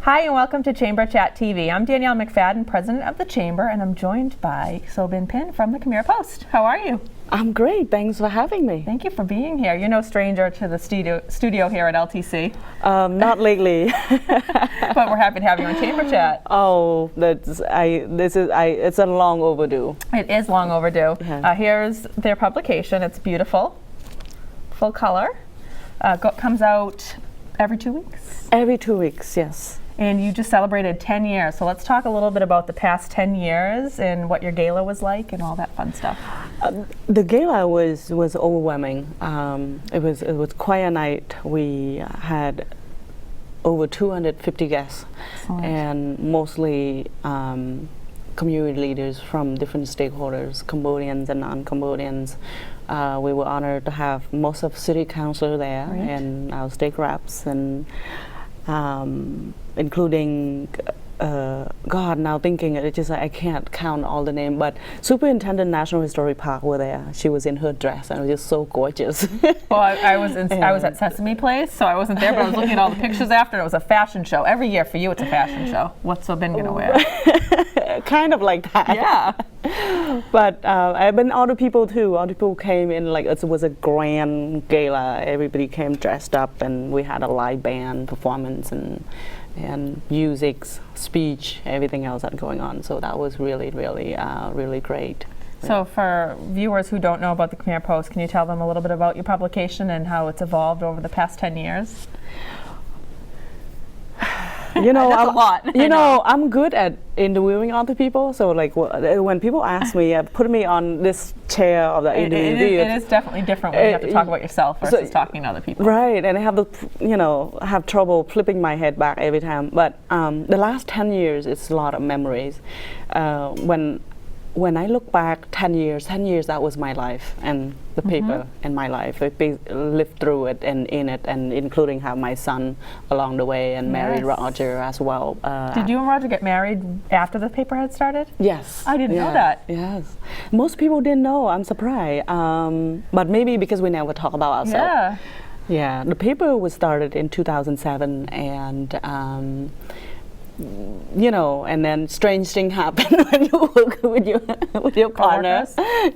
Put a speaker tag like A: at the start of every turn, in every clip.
A: Hi and welcome to Chamber Chat TV. I'm Danielle McFadden, President of the Chamber, and I'm joined by Sobin Pin from the Khmer Post. How are you?
B: I'm great. Thanks for having me.
A: Thank you for being here. You're no stranger to the studio here at LTC.
B: Not lately.
A: But we're happy to have you on Chamber Chat.
B: Oh, it's a long overdue.
A: It is long overdue.
B: Yeah.
A: Here's their publication. It's beautiful, full color. Comes out every 2 weeks.
B: Every 2 weeks, yes.
A: And you just celebrated 10 years. So let's talk a little bit about the past 10 years and what your gala was like and all that fun stuff.
B: The gala was overwhelming. It was quite a night. We had over 250 guests.
A: Excellent.
B: And mostly community leaders from different stakeholders, Cambodians and non-Cambodians. We were honored to have most of city council there.
A: Great.
B: And our state reps and including God, now thinking it's just I can't count all the names, but Superintendent National Historic Park were there. She was in her dress and it was just so gorgeous.
A: Well, I was at Sesame Place, so I wasn't there, but I was looking at all the pictures after. It was a fashion show. Every year for you, it's a fashion show. What's Sobin gonna wear?
B: Kind of like that.
A: Yeah.
B: But I've been other people too. Other people came in like it was a grand gala. Everybody came dressed up, and we had a live band performance and music, speech, everything else that going on. So that was really great.
A: So for viewers who don't know about the Khmer Post, can you tell them a little bit about your publication and how it's evolved over the past 10 years?
B: You know,
A: That's a lot.
B: You know, I'm good at interviewing other people. So like when people ask me, put me on this chair of the interview.
A: It is definitely different when you have to talk about yourself versus talking to other people.
B: Right, and I have have trouble flipping my head back every time. But the last 10 years, it's a lot of memories. When I look back 10 years, that was my life and the paper and my life. I lived through it and in it, and including have my son along the way and married Roger as well.
A: Did you and Roger get married after the paper had started?
B: Yes.
A: I didn't know that.
B: Yes. Most people didn't know. I'm surprised. But maybe because we never talk about ourselves.
A: Yeah.
B: Yeah. The paper was started in 2007 and and then strange thing happened when you work with your partner.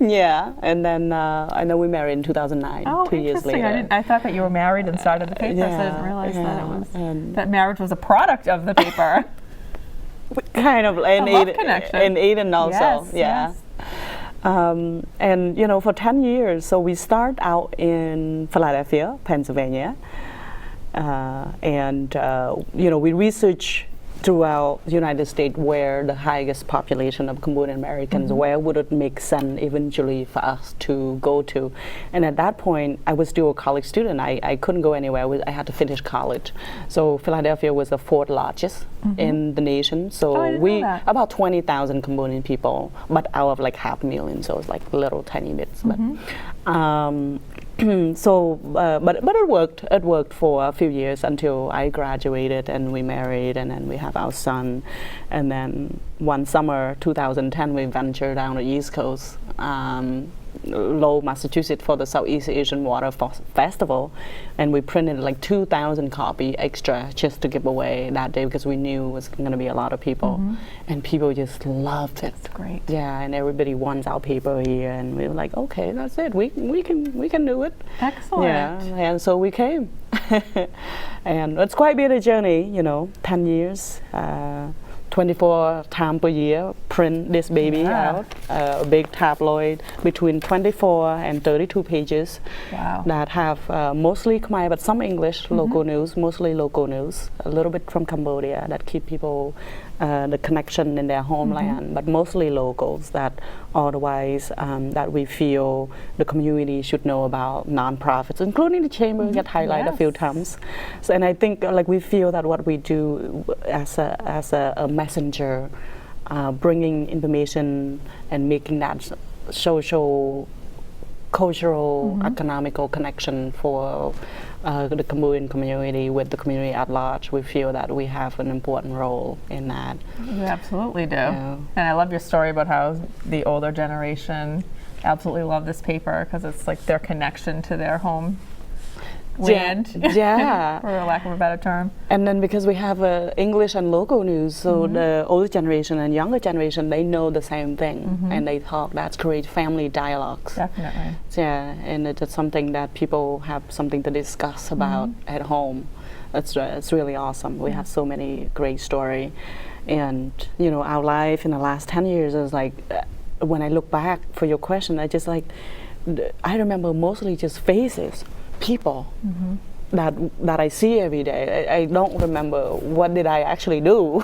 B: Yeah, and then I know we married in 2009.
A: Oh,
B: 2 years later.
A: I thought that you were married and started the paper, so I didn't realize that marriage was a product of the paper.
B: Kind of, and Aiden also.
A: Yes.
B: And for 10 years, so we start out in Philadelphia, Pennsylvania, and we research throughout the United States where the highest population of Cambodian Americans, where would it make sense eventually for us to go to. And at that point, I was still a college student. I couldn't go anywhere. I had to finish college. So Philadelphia was the fourth largest in the nation. So about 20,000 Cambodian people, but out of like 500,000, so it's like little tiny bits. But but it worked. It worked for a few years until I graduated and we married, and then we have our son. And then one summer, 2010, we ventured down the East Coast, Lowell, Massachusetts, for the Southeast Asian Water Festival, and we printed like 2,000 copy extra just to give away that day because we knew it was going to be a lot of people, and people just loved it.
A: That's great.
B: Yeah, and everybody wants our paper here, and we were like, okay, that's it. We can do it.
A: Excellent.
B: Yeah, and so we came, and it's quite a bit of journey. 10 years. 24 times per year, print this baby out, a big tabloid between 24 and 32 pages that have mostly Khmer, but some English, local news, mostly local news, a little bit from Cambodia that keep people the connection in their homeland, but mostly locals that otherwise that we feel the community should know about, nonprofits, including the chamber get highlighted a few times. So, and I think we feel that what we do as a messenger, bringing information and making that social, cultural, economical connection for the Cambodian community with the community at large, we feel that we have an important role in that.
A: You absolutely do.
B: Yeah.
A: And I love your story about how the older generation absolutely love this paper because it's like their connection to their home. land,
B: Yeah.
A: for lack of a better term.
B: And then because we have English and local news, so the older generation and younger generation, they know the same thing, and they talk. That's great family dialogues.
A: Definitely.
B: Yeah, and it's something that people have something to discuss about at home. It's really awesome. We have so many great story, and you know, our life in the last 10 years is like, when I look back for your question, I just like, I remember mostly just faces, people that I see every day. I don't remember what did I actually do.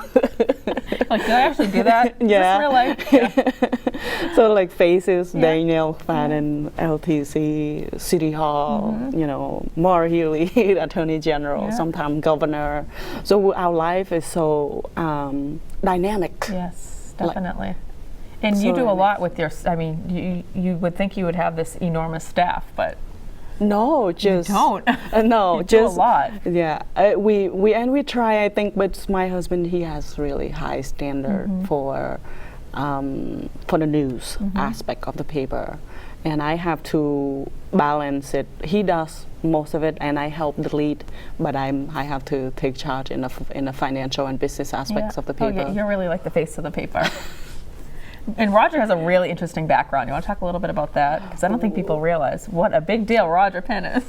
A: Like, did I actually do that? Is
B: Yeah.
A: this real life? Yeah.
B: So like faces,
A: Yeah.
B: Daniel Fannin, LTC, City Hall, you know, Maura Healey, Attorney General,
A: Yeah.
B: sometimes Governor. So our life is so dynamic.
A: Yes,
B: Like-
A: definitely. And you
B: So
A: do a
B: nice.
A: lot with your, I mean, you would think you would have this enormous staff, but
B: No, just
A: don't.
B: No,
A: You do a
B: just
A: lot.
B: Yeah, we try. I think, but my husband, he has really high standard for the news aspect of the paper, and I have to balance it. He does most of it, and I help the lead, but I have to take charge in the financial and business aspects
A: Yeah.
B: of the
A: Oh,
B: paper.
A: yeah, you're really like the face of the paper. And Roger has a really interesting background. You want to talk a little bit about that? Because I don't think people realize what a big deal Roger Penn is.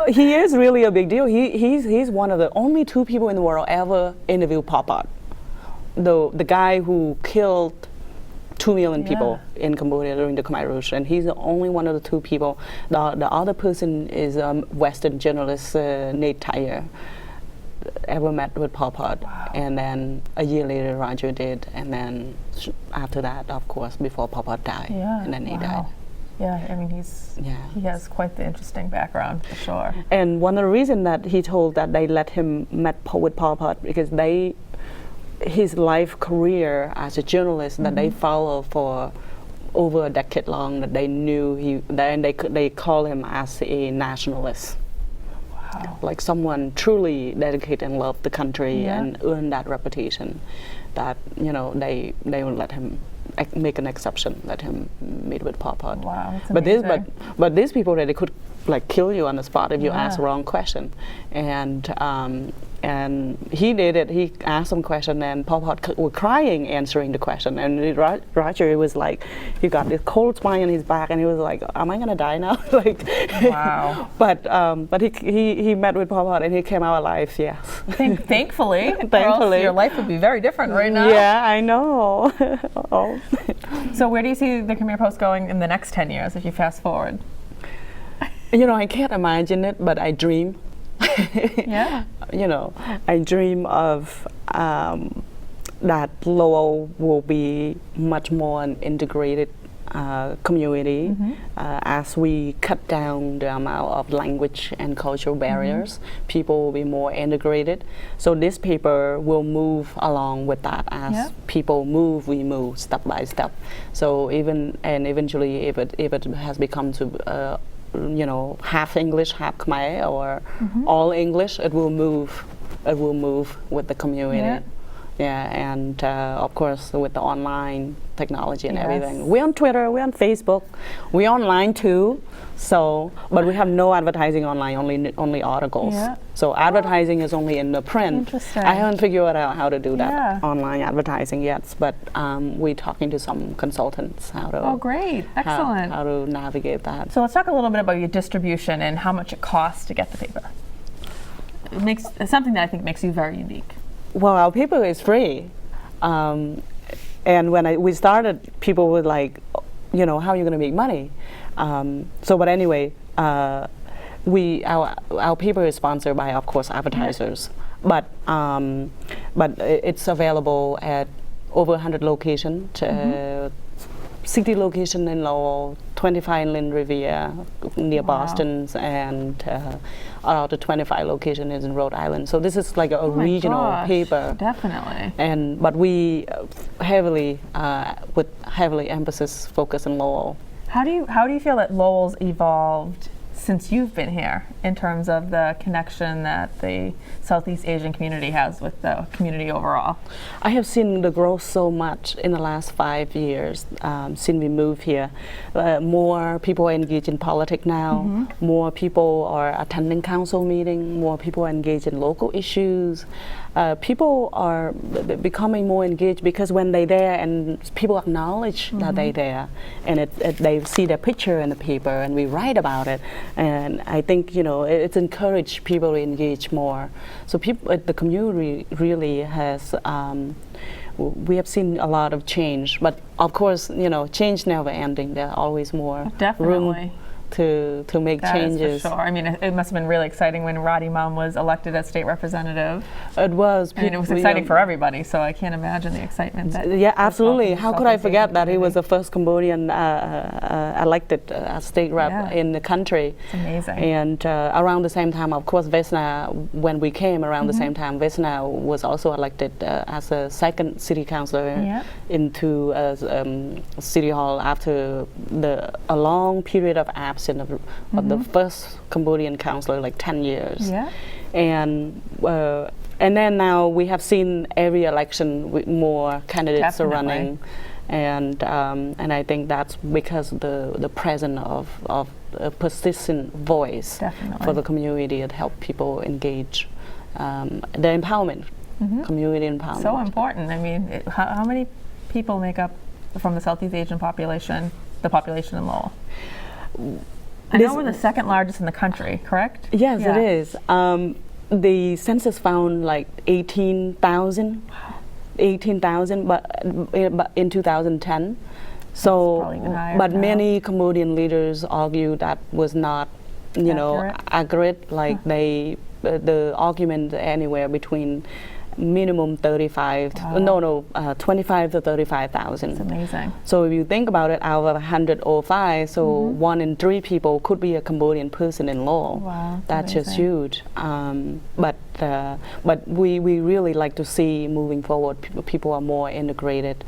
B: He is really a big deal. He's one of the only two people in the world ever interview Pol Pot, the guy who killed 2 million people in Cambodia during the Khmer Rouge, and he's the only one of the two people. The other person is Western journalist Nate Tyler, ever met with Pol Pot. And then a year later Roger did, and then after that, of course, before Pol Pot died, and then he died.
A: Yeah, I mean, he has quite the interesting background for sure.
B: And one of the reasons that he told that they let him met with Pol Pot because his life career as a journalist that they follow for over a decade long, that they knew they call him as a nationalist.
A: Wow.
B: Like someone truly dedicated and loved the country
A: Yeah.
B: and earned that reputation, that you know they would let him make an exception, let him meet with Pol Pot.
A: Wow, that's
B: But
A: amazing.
B: but these people really could like kill you on the spot if you ask the
A: Yeah.
B: wrong question, and he did it. He asked some question, and Pol Pot were crying answering the question, and Roger was like, he got this cold spine in his back, and he was like, "Am I gonna die now?" Like,
A: Wow.
B: but he met with Pol Pot, and he came out alive. Yes.
A: Thankfully. Or else
B: Thankfully.
A: your life would be very different right now.
B: Yeah, I know. Oh.
A: So where do you see the Khmer Post going in the next 10 years if you fast forward?
B: You know, I can't imagine it, but I dream.
A: Yeah.
B: You know, I dream of that Lowell will be much more an integrated community as we cut down the amount of language and cultural barriers. People will be more integrated. So this paper will move along with that. As people move, we move step by step. So eventually, if it has become to you know, half English, half Khmer, or all English, it will move. It will move with the community. Yeah, and of course with the online technology and everything. We're on Twitter, we're on Facebook, we're online too. So, but we have no advertising online, only articles.
A: Yeah.
B: So advertising is only in the print.
A: Interesting.
B: I haven't figured out how to do that
A: Yeah.
B: online advertising yet, but we're talking to some consultants how to.
A: Oh, great. Excellent.
B: How to navigate that.
A: So let's talk a little bit about your distribution and how much it costs to get the paper. It's something that I think makes you very unique.
B: Well, our paper is free, and when we started, people were like, you know, how are you going to make money? But anyway, our paper is sponsored by, of course, advertisers, but it's available at over 100 locations. 60 locations in Lowell, 25 in Lynn Riviera near Boston, and out of 25 locations in Rhode Island. So this is like a regional paper.
A: Definitely.
B: But we heavily emphasis focus on Lowell.
A: How do you feel that Lowell's evolved since you've been here in terms of the connection that the Southeast Asian community has with the community overall?
B: I have seen the growth so much in the last 5 years since we moved here. More people are engaged in politics now, more people are attending council meetings, more people are engaged in local issues. People are becoming more engaged because when they're there and people acknowledge that they're there and they see their picture in the paper and we write about it, and I think it's encouraged people to engage more. So people, the community really has. We have seen a lot of change, but of course, change never ending. There's always more room to make changes.
A: That is for sure. I mean, it must have been really exciting when Roddy Mum was elected as state representative.
B: It was.
A: I mean, it was exciting for everybody, so I can't imagine the excitement.
B: Yeah, absolutely. How could I forget that he was the first Cambodian elected as state rep in the country?
A: It's amazing.
B: And around the same time, of course, Vesna, when we came around the same time, Vesna was also elected as a second city councillor into City Hall after a long period of absence of the first Cambodian councillor, like 10 years.
A: Yeah.
B: And then now we have seen every election with more candidates are running, and I think that's because the presence of a persistent voice for the community that help people engage, the empowerment, community empowerment.
A: So important. I mean, how many people make up from the Southeast Asian population, the population in Lowell? I know we're the second largest in the country, correct?
B: Yes, it is. The census found like 18,000, but in 2010. So, but many Cambodian leaders argue that was not, accurate. Like the argument anywhere between minimum 25 to 35,000.
A: That's amazing.
B: So if you think about it, out of 105, so 1 in 3 people could be a Cambodian person in Lowell.
A: Wow,
B: that's just huge. But we really like to see moving forward, people are more integrated,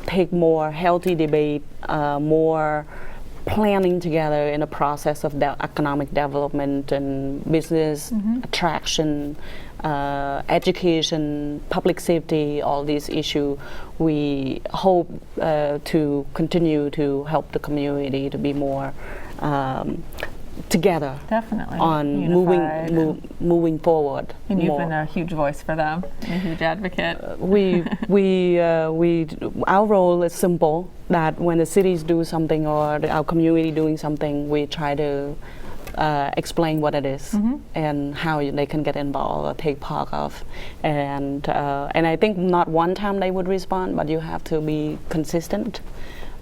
B: take more healthy debate, more planning together in a process of economic development and business attraction, education, public safety, all these issues. We hope to continue to help the community to be more together.
A: Definitely.
B: On moving forward.
A: And you've been a huge voice for them, a huge advocate.
B: Our role is simple, that when the cities do something or our community doing something, we try to explain what it is and how they can get involved or take part of. And I think not one time they would respond, but you have to be consistent.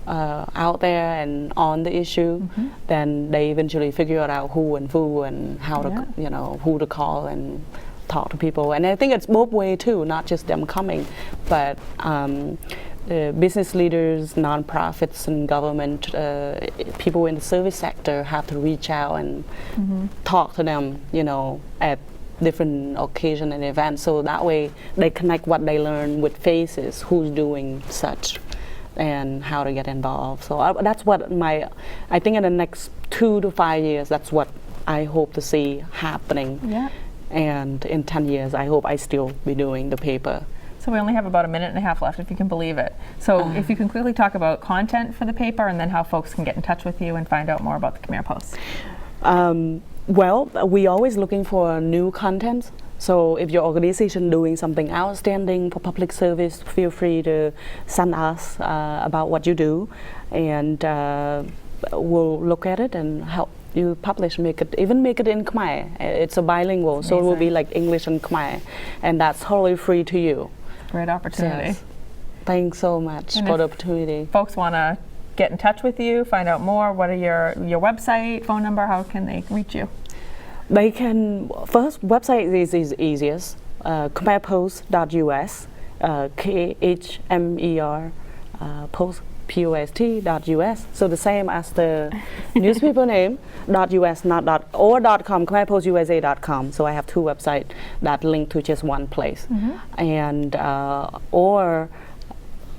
B: Out there and on the issue, then they eventually figure out who and how to, who to call and talk to people. And I think it's both ways too, not just them coming, but business leaders, nonprofits, and government, people in the service sector have to reach out and talk to them, at different occasions and events. So that way they connect what they learn with faces, who's doing such, and how to get involved. So that's what I think in the next 2 to 5 years, that's what I hope to see happening.
A: Yeah.
B: And in 10 years, I hope I still be doing the paper.
A: So we only have about a minute and a half left, if you can believe it. So if you can quickly talk about content for the paper and then how folks can get in touch with you and find out more about the Khmer Post.
B: Well, we're always looking for new content. So if your organization doing something outstanding for public service, feel free to send us about what you do, and we'll look at it and help you publish, make it in Khmer. It's a bilingual,
A: amazing.
B: So it will be like English and Khmer, and that's totally free to you.
A: Great opportunity.
B: Yes. Thanks so much for the opportunity.
A: Folks want to get in touch with you, find out more, what are your website, phone number, how can they reach you?
B: They can, first, website is easiest, khmerpost.us, KHMER, post.us. So the same as the newspaper name, .us, not or .com, khmerpostusa.com. So I have 2 websites that link to just one place. And, or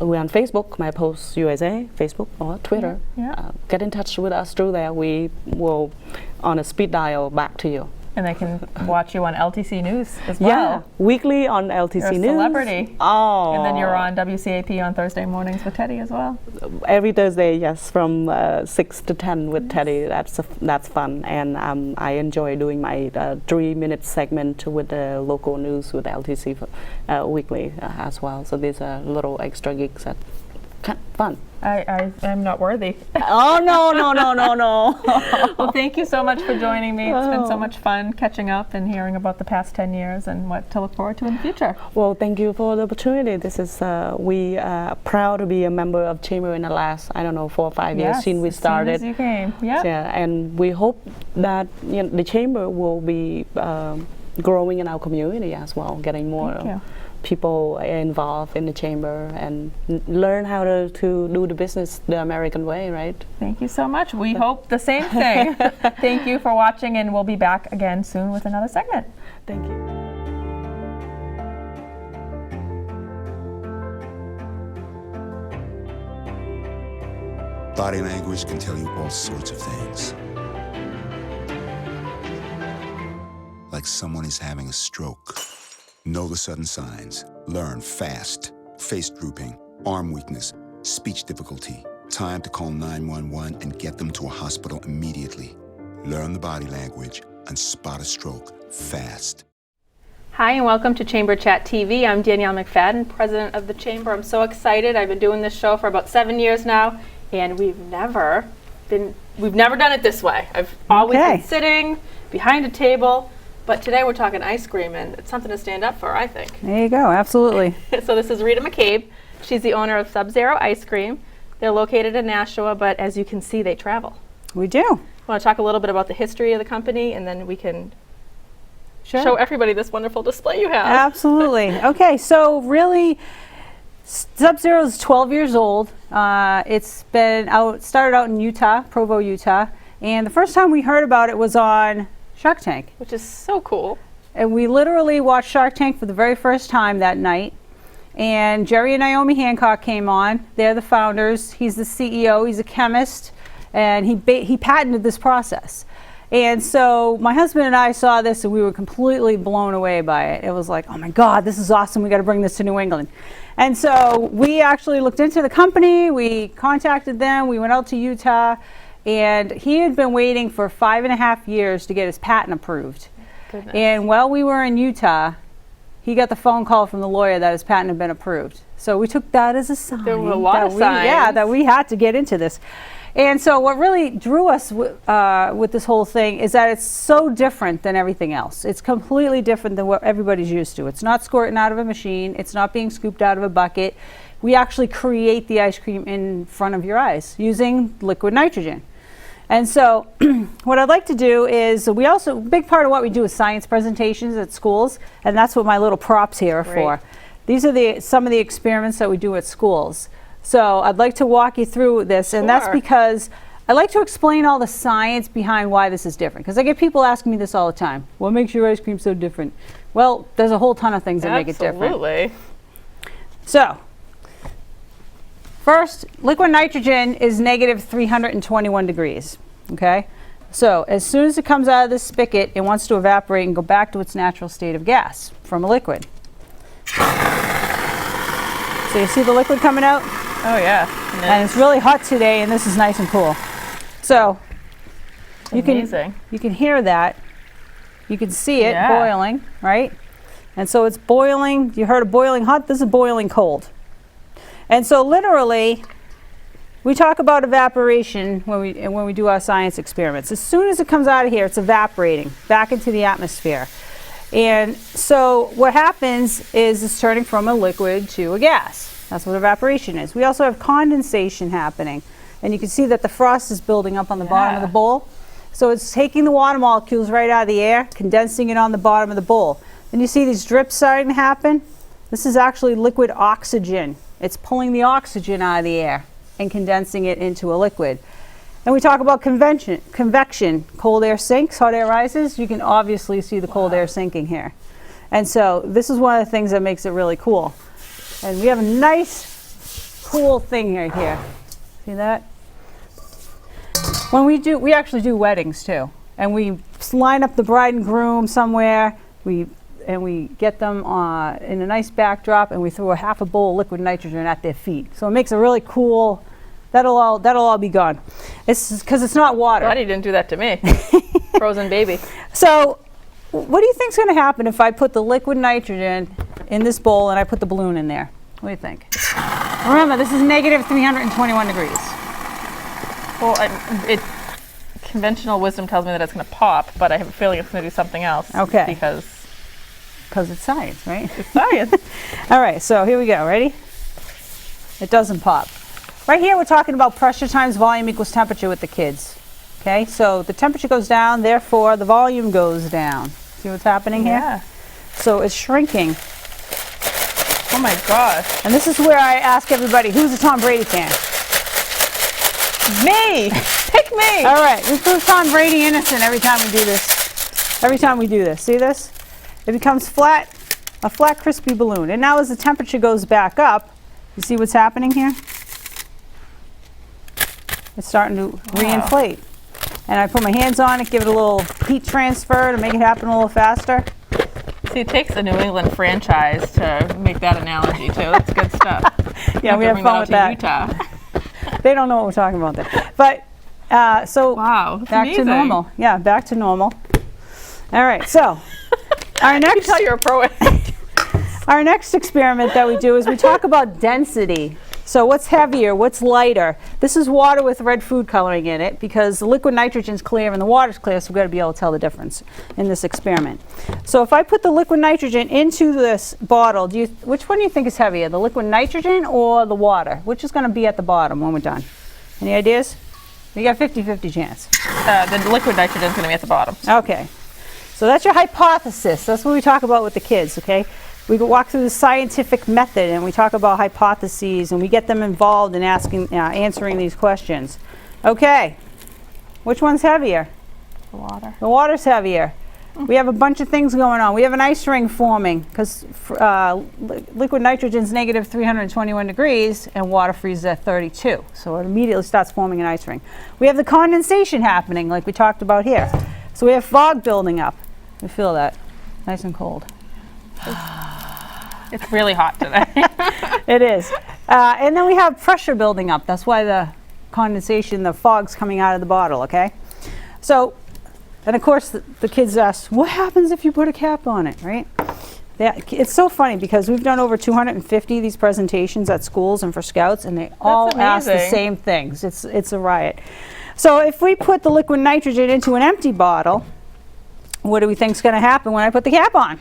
B: we're on Facebook, My Post USA, Facebook or Twitter.
A: Yeah.
B: Get in touch with us through there. We will, on a speed dial, back to you.
A: And they can watch you on LTC News as
B: Yeah,
A: well.
B: weekly on LTC
A: You're a
B: News.
A: celebrity.
B: Oh.
A: And then you're on WCAP on Thursday mornings with Teddy as well.
B: Every Thursday, yes, from 6 to 10 with Teddy. That's fun, and I enjoy doing my 3-minute segment with the local news with LTC weekly as well. So these are little extra gigs that kind of fun.
A: I am not worthy.
B: Oh no.
A: Well, thank you so much for joining me. It's been so much fun catching up and hearing about the past 10 years and what to look forward to in the future.
B: Well, thank you for the opportunity. This is we are proud to be a member of Chamber in the last 4 or 5 years since we started.
A: As soon as you came. Yep.
B: Yeah, and we hope that the Chamber will be growing in our community as well, getting more people involved in the Chamber and learn how to do the business the American way, right?
A: Thank you so much. We hope the same thing. Thank you for watching, and we'll be back again soon with another segment.
B: Thank you.
C: Body language can tell you all sorts of things. Like someone is having a stroke. Know the sudden signs. Learn fast. Face drooping, arm weakness, speech difficulty. Time to call 911 and get them to a hospital immediately. Learn the body language and spot a stroke fast.
A: Hi, and welcome to Chamber Chat TV. I'm Danielle McFadden, president of the Chamber. I'm so excited. I've been doing this show for about 7 years now, and we've never done it this way. I've always been sitting behind a table. But today we're talking ice cream, and it's something to stand up for, I think.
D: There you go, absolutely.
A: So this is Rita McCabe. She's the owner of Sub-Zero Ice Cream. They're located in Nashua, but as you can see, they travel.
D: We do.
A: I want to talk a little bit about the history of the company, and then we can show everybody this wonderful display you have.
D: Absolutely. Okay, so really, Sub-Zero is 12 years old. It's been started out in Utah, Provo, Utah, and the first time we heard about it was on Shark Tank.
A: Which is so cool.
D: And we literally watched Shark Tank for the very first time that night. And Jerry and Naomi Hancock came on. They're the founders. He's the CEO. He's a chemist. And he patented this process. And so my husband and I saw this and we were completely blown away by it. It was like, oh my God, this is awesome. We got to bring this to New England. And so we actually looked into the company. We contacted them. We went out to Utah. And he had been waiting for 5.5 years to get his patent approved.
A: Goodness.
D: And while we were in Utah, he got the phone call from the lawyer that his patent had been approved. So we took that as a sign.
A: There were a lot of signs.
D: Yeah, that we had to get into this. And so what really drew us with this whole thing is that it's so different than everything else. It's completely different than what everybody's used to. It's not squirting out of a machine. It's not being scooped out of a bucket. We actually create the ice cream in front of your eyes using liquid nitrogen. And so what I'd like to do is a big part of what we do is science presentations at schools, and that's what my little props here are for. These are some of the experiments that we do at schools. So I'd like to walk you through this, and that's because I like to explain all the science behind why this is different, because I get people asking me this all the time. What makes your ice cream so different? Well, there's a whole ton of things that make it different.
A: Absolutely.
D: So, first, liquid nitrogen is negative 321 degrees, okay? So as soon as it comes out of this spigot, it wants to evaporate and go back to its natural state of gas from a liquid. So you see the liquid coming out?
A: Oh yeah.
D: And it's really hot today, and this is nice and cool. So you can hear that. You can see it boiling, right? And so it's boiling. You heard of boiling hot. This is boiling cold. And so literally, we talk about evaporation when we do our science experiments. As soon as it comes out of here, it's evaporating back into the atmosphere. And so what happens is it's turning from a liquid to a gas. That's what evaporation is. We also have condensation happening. And you can see that the frost is building up on the bottom of the bowl. So it's taking the water molecules right out of the air, condensing it on the bottom of the bowl. And you see these drips starting to happen? This is actually liquid oxygen. It's pulling the oxygen out of the air and condensing it into a liquid. And we talk about convection. Cold air sinks, hot air rises. You can obviously see the cold air sinking here. And so this is one of the things that makes it really cool. And we have a nice cool thing right here. See that? When we actually do weddings too, and we line up the bride and groom somewhere. We get them in a nice backdrop, and we throw a half a bowl of liquid nitrogen at their feet. So it makes a really cool. That'll all be gone. It's because it's not water.
A: Glad you didn't do that to me. Frozen baby.
D: So, what do you think's going to happen if I put the liquid nitrogen in this bowl and I put the balloon in there? What do you think? Remember, this is negative 321 degrees.
A: Well, conventional wisdom tells me that it's going to pop, but I have a feeling it's going to do something else.
D: Okay.
A: Because
D: it's science, right?
A: it's science.
D: All right, so here we go. Ready? It doesn't pop. Right here, we're talking about pressure times volume equals temperature with the kids. Okay, so the temperature goes down, therefore the volume goes down. See what's happening here?
A: Yeah.
D: So it's shrinking.
A: Oh my gosh.
D: And this is where I ask everybody, who's a Tom Brady fan?
A: Me! Pick me!
D: All right, we prove Tom Brady innocent every time we do this. Every time we do this. See this? It becomes flat, a flat, crispy balloon. And now as the temperature goes back up, you see what's happening here? It's starting to reinflate. And I put my hands on it, give it a little heat transfer to make it happen a little faster.
A: See, it takes a New England franchise to make that analogy, too. That's good stuff.
D: Yeah, we have fun with that.
A: Utah.
D: They don't know what we're talking about there. But, so
A: Wow, that's
D: back
A: amazing.
D: to normal. Yeah, back to normal. All right, so our
A: I can
D: next,
A: tell you're a pro.
D: our next experiment that we do is we talk about density. So what's heavier, what's lighter? This is water with red food coloring in it because the liquid nitrogen's clear and the water's clear, so we've got to be able to tell the difference in this experiment. So if I put the liquid nitrogen into this bottle, which one do you think is heavier, the liquid nitrogen or the water? Which is going to be at the bottom when we're done? Any ideas? You got 50-50 chance.
A: The liquid nitrogen's going to be at the bottom.
D: Okay. So that's your hypothesis. That's what we talk about with the kids, okay? We walk through the scientific method and we talk about hypotheses and we get them involved in answering these questions. Okay, which one's heavier?
A: The water.
D: The water's heavier. We have a bunch of things going on. We have an ice ring forming because liquid nitrogen's negative 321 degrees and water freezes at 32. So it immediately starts forming an ice ring. We have the condensation happening like we talked about here. So we have fog building up. We feel that. Nice and cold.
A: It's really hot today.
D: It is. And then we have pressure building up. That's why the condensation, the fog's coming out of the bottle, okay? So, and of course the kids ask, what happens if you put a cap on it, right? It's so funny because we've done over 250 of these presentations at schools and for scouts, and they all ask the same things. It's a riot. So if we put the liquid nitrogen into an empty bottle, what do we think is going to happen when I put the cap on?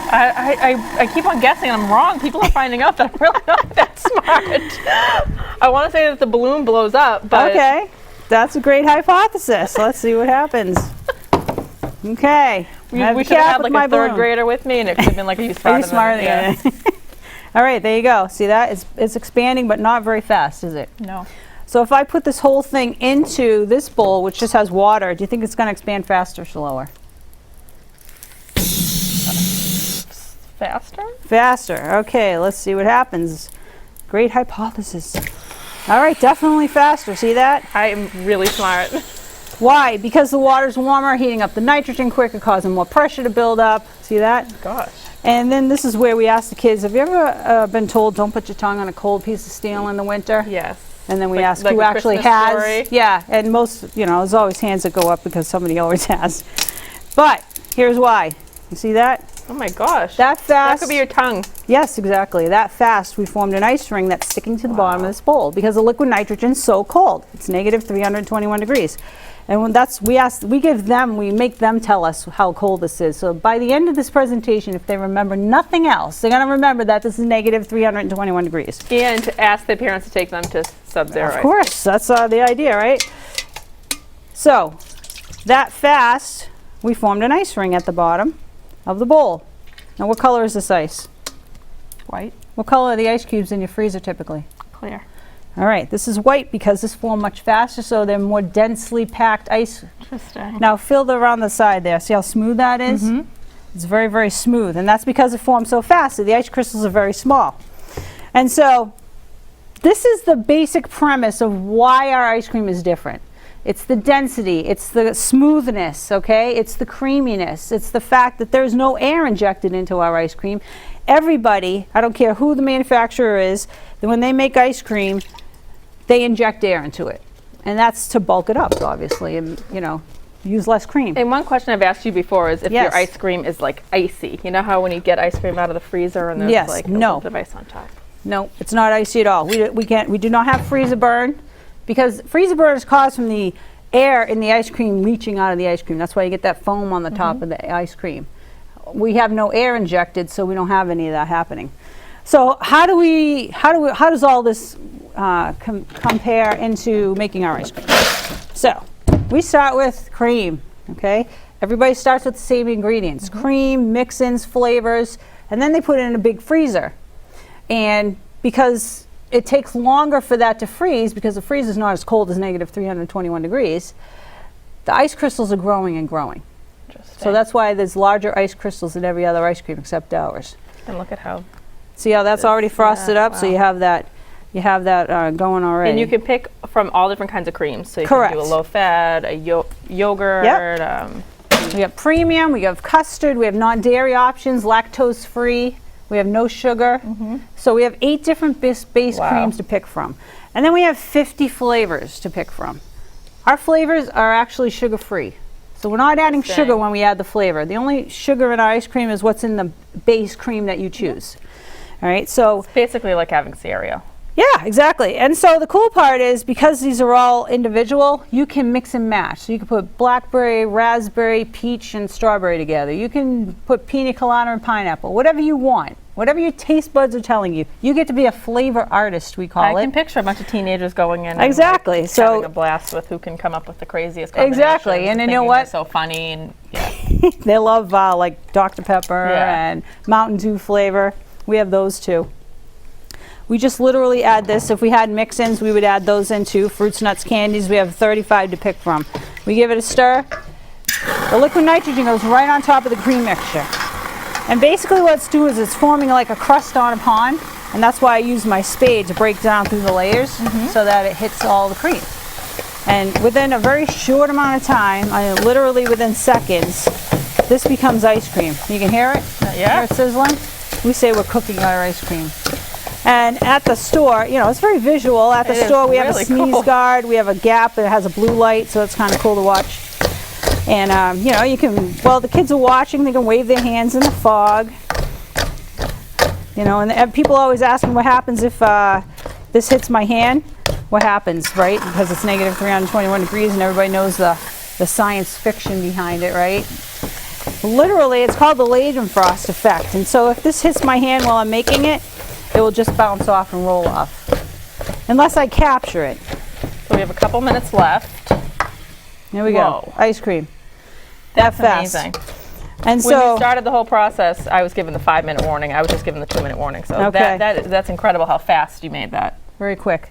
A: I keep on guessing and I'm wrong. People are finding out that I'm really not that smart. I want to say that the balloon blows up, but...
D: Okay, that's a great hypothesis. Let's see what happens. Okay.
A: We should have had like a third grader with me and it could have been like, are you smarter than me?
D: All right, there you go. See that? It's expanding, but not very fast, is it?
A: No.
D: So if I put this whole thing into this bowl, which just has water, do you think it's going to expand faster or slower?
A: Faster?
D: Faster. Okay, let's see what happens. Great hypothesis. All right, definitely faster. See that?
A: I am really smart.
D: Why? Because the water's warmer, heating up the nitrogen quicker, causing more pressure to build up. See that?
A: Gosh.
D: And then this is where we ask the kids, have you ever been told don't put your tongue on a cold piece of steel in the winter?
A: Yes.
D: And then we
A: Like-
D: ask
A: like
D: who
A: the
D: actually
A: Christmas
D: has.
A: story?
D: Yeah, and most, there's always hands that go up because somebody always has. But here's why. You see that?
A: Oh my gosh.
D: That
A: That
D: fast.
A: could be your tongue.
D: Yes, exactly. That fast, we formed an ice ring that's sticking to the bottom of this bowl because the liquid nitrogen's so cold. It's negative 321 degrees. And when we make them tell us how cold this is. So by the end of this presentation, if they remember nothing else, they're going to remember that this is negative 321 degrees.
A: And to ask the parents to take them to Sub-Zero.
D: Of course, that's the idea, right? So, that fast, we formed an ice ring at the bottom of the bowl. Now, what color is this ice?
A: White.
D: What color are the ice cubes in your freezer typically?
A: Clear.
D: All right, this is white because this formed much faster, so they're more densely packed ice.
A: Interesting.
D: Now, fill around the side there. See how smooth that is? It's very, very smooth, and that's because it formed so fast. So the ice crystals are very small. And so this is the basic premise of why our ice cream is different. It's the density, it's the smoothness, okay? It's the creaminess, it's the fact that there's no air injected into our ice cream. Everybody, I don't care who the manufacturer is, that when they make ice cream, they inject air into it. And that's to bulk it up, obviously, and, you know, use less cream.
A: And one question I've asked you before is if
D: Yes.
A: your ice cream is like icy. You know how when you get ice cream out of the freezer and there's
D: Yes,
A: like a
D: no.
A: little bit of ice on top?
D: No, it's not icy at all. We do not have freezer burn, because freezer burn is caused from the air in the ice cream leaching out of the ice cream. That's why you get that foam on the top of the ice cream. We have no air injected, so we don't have any of that happening. So how does all this compare into making our ice cream? So we start with cream, okay? Everybody starts with the same ingredients, cream, mix-ins, flavors, and then they put it in a big freezer. And because it takes longer for that to freeze, because the freezer is not as cold as negative 321 degrees, the ice crystals are growing and growing. So that's why there's larger ice crystals in every other ice cream except ours.
A: And look at how.
D: See how that's already frosted up? So you have that going already.
A: And you can pick from all different kinds of creams. So you
D: Correct.
A: can do a low fat, a yogurt.
D: Yep. We have premium, we have custard, we have non-dairy options, lactose free, we have no sugar. So we have 8 different base
A: Wow.
D: creams to pick from. And then we have 50 flavors to pick from. Our flavors are actually sugar free. So we're not adding sugar
A: Interesting.
D: when we add the flavor. The only sugar in our ice cream is what's in the base cream that you choose. All right, so
A: Basically like having cereal.
D: yeah, exactly. And so the cool part is, because these are all individual, you can mix and match. So you can put blackberry, raspberry, peach, and strawberry together. You can put pina colada and pineapple, whatever you want. Whatever your taste buds are telling you. You get to be a flavor artist, we call
A: I
D: it.
A: can picture a bunch of teenagers going in
D: Exactly.
A: and like,
D: so
A: having a blast with who can come up with the craziest combinations.
D: Exactly. And you know
A: thinking
D: what?
A: they're so funny and yeah.
D: they love like Dr. Pepper
A: Yeah.
D: and Mountain Dew flavor. We have those too. We just literally add this. If we had mix-ins, we would add those in too. Fruits, nuts, candies. We have 35 to pick from. We give it a stir. The liquid nitrogen goes right on top of the cream mixture. And basically what it's doing is it's forming like a crust on a pond. And that's why I use my spade to break down through the layers so that it hits all the cream. And within a very short amount of time, literally within seconds, this becomes ice cream. You can hear it?
A: Yeah.
D: Hear it sizzling? We say we're cooking our ice cream. And at the store, you know, it's very visual. At the
A: It is
D: store, we have a
A: really
D: sneeze
A: cool.
D: guard. We have a gap that has a blue light, so it's kind of cool to watch. And, you know, you can, while the kids are watching, they can wave their hands in the fog. You know, and people always ask me what happens if this hits my hand. What happens, right? Because it's negative 321 degrees, and everybody knows the science fiction behind it, right? Literally, it's called the Leidenfrost effect. And so if this hits my hand while I'm making it, it will just bounce off and roll off. Unless I capture it.
A: So we have a couple minutes left.
D: There we
A: Whoa.
D: go. Ice cream.
A: That's
D: That fast.
A: amazing.
D: And
A: When
D: so
A: you started the whole process, I was given the 5-minute warning. I was just given the 2-minute warning. So
D: Okay.
A: that's incredible how fast you made that.
D: very quick.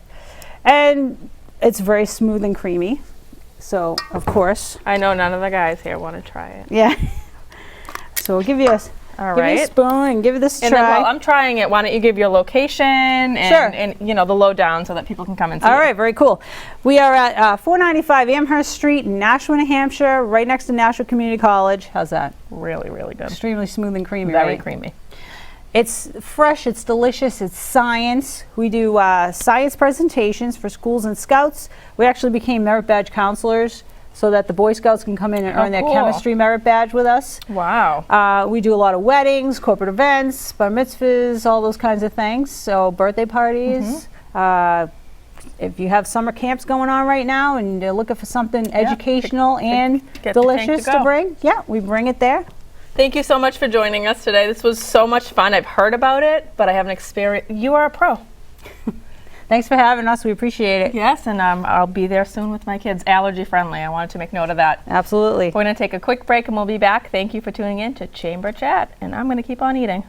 D: And it's very smooth and creamy. So, of course,
A: I know none of the guys here want to try it.
D: yeah. So we'll give you a
A: All
D: give you a
A: right.
D: spoon and give this a
A: And then
D: try.
A: while I'm trying it, why don't you give your location and,
D: Sure.
A: and you know, the lowdown so that people can come and see
D: All
A: it.
D: right, very cool. We are at 495 Amherst Street in Nashua, New Hampshire, right next to Nashua Community College. How's that?
A: Really, really good.
D: Extremely smooth and creamy,
A: Very
D: right?
A: creamy.
D: It's fresh, it's delicious, it's science. We do science presentations for schools and scouts. We actually became merit badge counselors so that the Boy Scouts can come in and earn their
A: cool.
D: chemistry merit badge with us.
A: Wow.
D: We do a lot of weddings, corporate events, bar mitzvahs, all those kinds of things. So birthday parties. If you have summer camps going on right now and you're looking for something educational and
A: get the tank to
D: delicious to
A: go.
D: bring, yeah, we bring it there.
A: Thank you so much for joining us today. This was so much fun. I've heard about it, but I haven't experienced. You are a pro.
D: Thanks for having us. We appreciate it.
A: Yes, and I'll be there soon with my kids. Allergy friendly. I wanted to make note of that.
D: Absolutely.
A: We're going to take a quick break and we'll be back. Thank you for tuning in to Chamber Chat, and I'm going to keep on eating.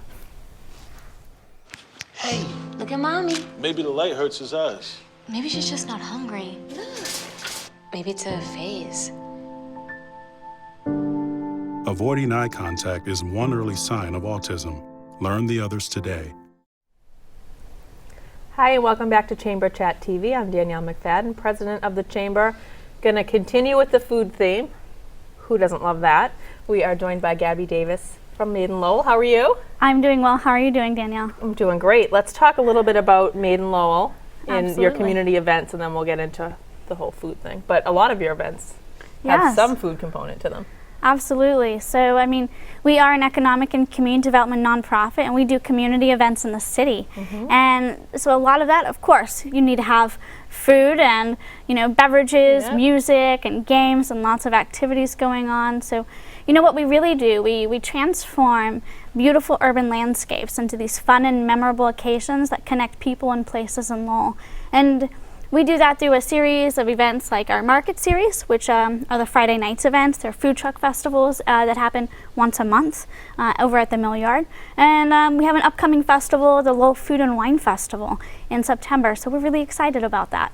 E: Hey,
F: Look at mommy.
E: maybe the light hurts his eyes.
F: Maybe she's just not hungry. Maybe it's a phase.
G: Avoiding eye contact is one early sign of autism. Learn the others today.
A: Hi, and welcome back to Chamber Chat TV. I'm Danielle McFadden, president of the Chamber. Going to continue with the food theme. Who doesn't love that? We are joined by Gabby Davis from Maiden Lowell. How are you?
G: I'm doing well. How are you doing, Danielle?
A: I'm doing great. Let's talk a little bit about Maiden Lowell and your
G: Absolutely.
A: community events, and then we'll get into the whole food thing. But a lot of your events have
G: Yes.
A: some food component to them.
G: Absolutely. So, I mean, we are an economic and community development nonprofit, and we do community events in the city. And so a lot of that, of course, you need to have food and, beverages,
A: Yeah.
G: music, and games, and lots of activities going on. So, what we really do, we transform beautiful urban landscapes into these fun and memorable occasions that connect people and places in Lowell. And we do that through a series of events like our market series, which are the Friday nights events. They're food truck festivals that happen once a month over at the Mill Yard. And we have an upcoming festival, the Lowell Food and Wine Festival, in September. So we're really excited about that.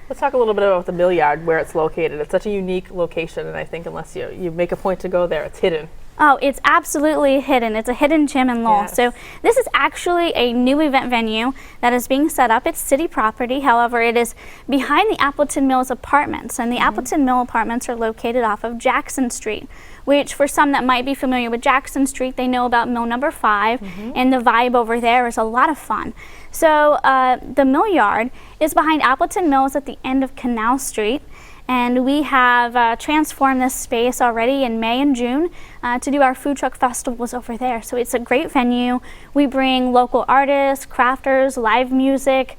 A: Let's talk a little bit about the Mill Yard, where it's located. It's such a unique location, and I think unless you make a point to go there, it's hidden.
G: Oh, it's absolutely hidden. It's a hidden gem in Lowell.
A: Yes.
G: So this is actually a new event venue that is being set up. It's city property. However, it is behind the Appleton Mills Apartments. And the Appleton Mill Apartments are located off of Jackson Street, which for some that might be familiar with Jackson Street, they know about Mill Number 5. And the vibe over there is a lot of fun. So the Mill Yard is behind Appleton Mills at the end of Canal Street. And we have transformed this space already in May and June to do our food truck festivals over there. So it's a great venue. We bring local artists, crafters, live music,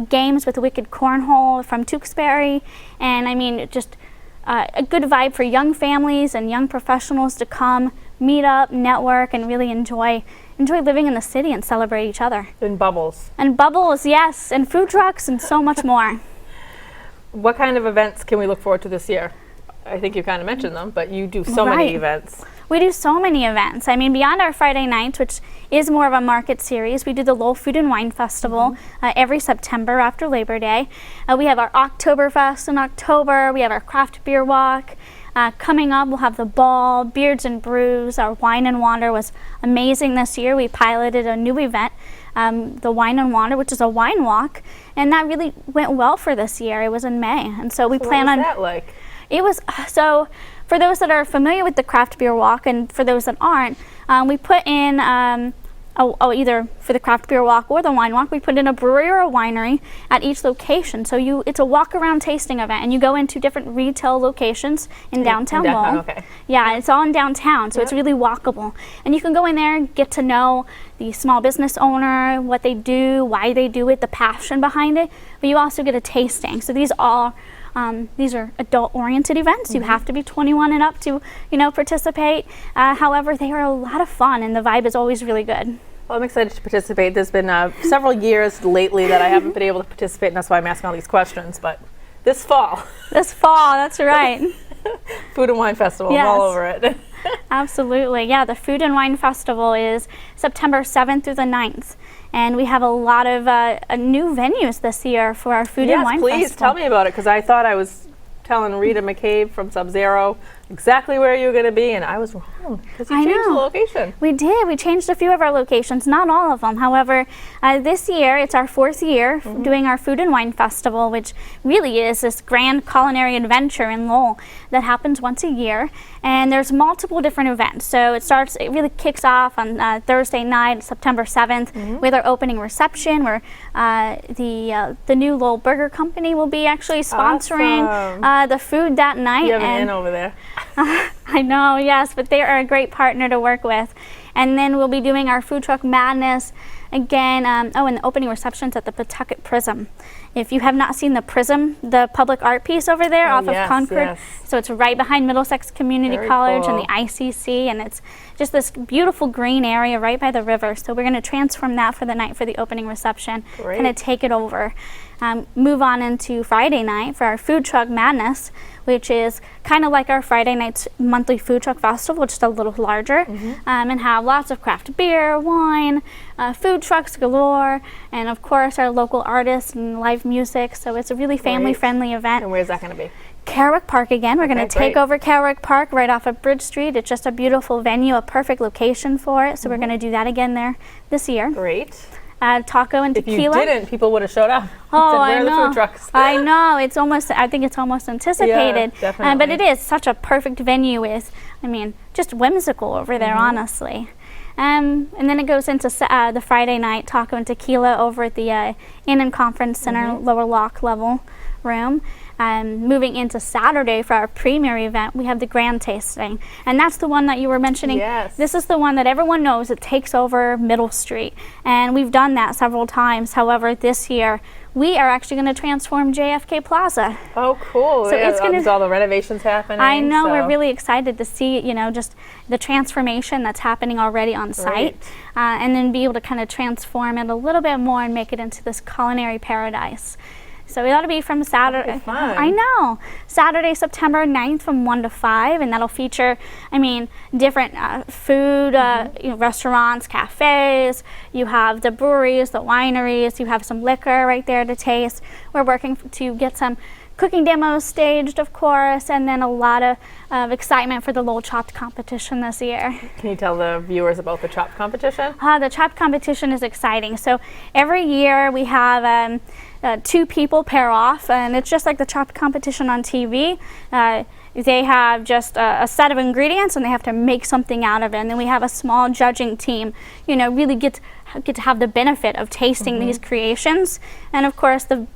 G: games with Wicked Cornhole from Tewksbury. And I mean, just a good vibe for young families and young professionals to come, meet up, network, and really enjoy living in the city and celebrate each other.
A: In Bubbles.
G: And bubbles, yes, and food trucks and so much more.
A: What kind of events can we look forward to this year? I think you kind of mentioned them, but you do so many
G: Right.
A: events.
G: We do so many events. I mean, beyond our Friday nights, which is more of a market series, we do the Lowell Food and Wine Festival every September after Labor Day. We have our Oktoberfest in October. We have our craft beer walk. Coming up, we'll have the ball, Beards and Brews. Our Wine and Wander was amazing this year. We piloted a new event, the Wine and Wander, which is a wine walk, and that really went well for this year. It was in May, and so we plan
A: What was
G: on.
A: that like?
G: It was so. For those that are familiar with the craft beer walk, and for those that aren't, we put in either for the craft beer walk or the wine walk, we put in a brewery or a winery at each location. So it's a walk around tasting event, and you go into different retail locations in downtown Lowell.
A: Okay.
G: Yeah, it's all in downtown, so it's really walkable. And you can go in there and get to know the small business owner, what they do, why they do it, the passion behind it. But you also get a tasting. So these are adult-oriented events. You have to be 21 and up to, participate. However, they are a lot of fun, and the vibe is always really good.
A: Well, I'm excited to participate. There's been several years lately that I haven't been able to participate, and that's why I'm asking all these questions. But this fall,
G: This fall, that's right.
A: Food and Wine Festival, I'm
G: Yes.
A: all over it.
G: Absolutely. Yeah, the Food and Wine Festival is September 7th through the 9th. And we have a lot of new venues this year for our Food and Wine
A: Yes, please
G: Festival.
A: tell me about it, because I thought I was telling Rita McCabe from Sub-Zero exactly where you were going to be, and I was wrong, because you
G: I
A: changed the
G: know.
A: location.
G: We did. We changed a few of our locations, not all of them. However, this year, it's our 4th year doing our Food and Wine Festival, which really is this grand culinary adventure in Lowell that happens once a year. And there's multiple different events. So it really kicks off on Thursday night, September 7th, with our opening reception, where the new Lowell Burger Company will be actually sponsoring the food that night.
A: You have an
G: And
A: inn over there.
G: I know, yes, but they are a great partner to work with. And then we'll be doing our Food Truck Madness again. And the opening reception's at the Pawtucket Prism. If you have not seen the Prism, the public art piece over there off
A: yes,
G: of Concord,
A: yes.
G: so it's right behind Middlesex Community
A: Very
G: College and
A: cool.
G: the ICC, and it's just this beautiful green area right by the river. So we're going to transform that for the night for the opening reception,
A: Great.
G: kind of take it over. Move on into Friday night for our Food Truck Madness, which is kind of like our Friday night's monthly food truck festival, just a little larger, and have lots of craft beer, wine, food trucks galore, and of course our local artists and live music. So it's a really family-friendly event.
A: And where's that going to be?
G: Carrick Park again. We're going to take
A: great.
G: over Carrick Park right off of Bridge Street. It's just a beautiful venue, a perfect location for it. So we're going to do that again there this year.
A: Great.
G: taco and
A: If you
G: tequila.
A: didn't, people would have showed up.
G: Oh,
A: Said,
G: I
A: "Where are the
G: know.
A: food trucks?"
G: I know. It's almost. I think it's almost anticipated. But
A: definitely.
G: it is such a perfect venue. With, I mean, just whimsical over there, honestly. And then it goes into the Friday night taco and tequila over at the Inn and Conference Center lower lock level room. Moving into Saturday for our premier event, we have the grand tasting, and that's the one that you were mentioning.
A: Yes.
G: This is the one that everyone knows. It takes over Middle Street, and we've done that several times. However, this year we are actually going to transform JFK Plaza.
A: Oh, cool.
G: So it's gonna-
A: there's all the renovations happening.
G: I know, we're
A: so-
G: really excited to see, just the transformation that's happening already on site, and then be able to kind of transform it a little bit more and make it into this culinary paradise. So it ought to be from Saturday.
A: fun.
G: I know. Saturday, September 9th from 1 to 5, and that'll feature, different food, restaurants, cafes. You have the breweries, the wineries. You have some liquor right there to taste. We're working to get some cooking demos staged, of course, and then a lot of excitement for the Lowell Chopped competition this year.
A: Can you tell the viewers about the Chopped competition?
G: The Chopped competition is exciting. So every year we have 2 people pair off, and it's just like the Chopped competition on TV. They have just a set of ingredients, and they have to make something out of it. And then we have a small judging team, really get to have the benefit of tasting these creations. And of course, the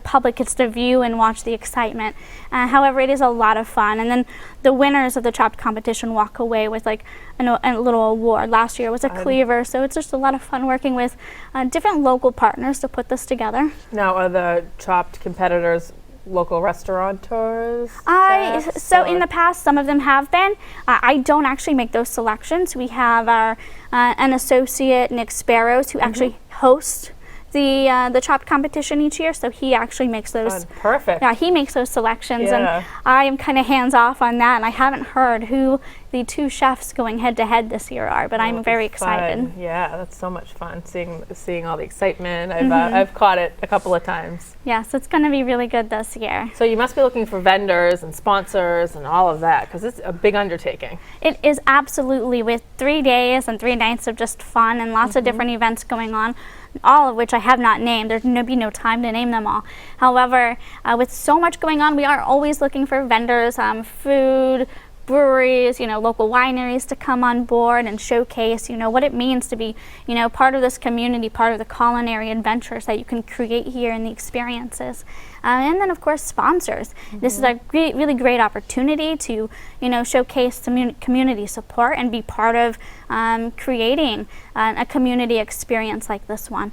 G: public gets to view and watch the excitement. However, it is a lot of fun. And then the winners of the Chopped competition walk away with like a little award. Last year was a cleaver, so it's just a lot of fun working with different local partners to put this together.
A: Now, are the Chopped competitors local restaurateurs?
G: So in the past, some of them have been. I don't actually make those selections. We have our an associate, Nick Sparrows, who actually hosts the Chopped competition each year. So he actually makes those.
A: Perfect.
G: Yeah, he makes those selections,
A: Yeah.
G: and I am kind of hands off on that. And I haven't heard who the 2 chefs going head to head this year are, but I'm very excited.
A: Fun. Yeah, that's so much fun seeing all the excitement. I've caught it a couple of times.
G: Yes, it's going to be really good this year.
A: So you must be looking for vendors and sponsors and all of that, because it's a big undertaking.
G: It is absolutely, with 3 days and 3 nights of just fun and lots of different events going on, all of which I have not named. There's be no time to name them all. However, with so much going on, we are always looking for vendors, food, breweries, local wineries to come on board and showcase, what it means to be, part of this community, part of the culinary adventures that you can create here and the experiences. And then, of course, sponsors. This is a really great opportunity to, showcase community support and be part of creating a community experience like this one.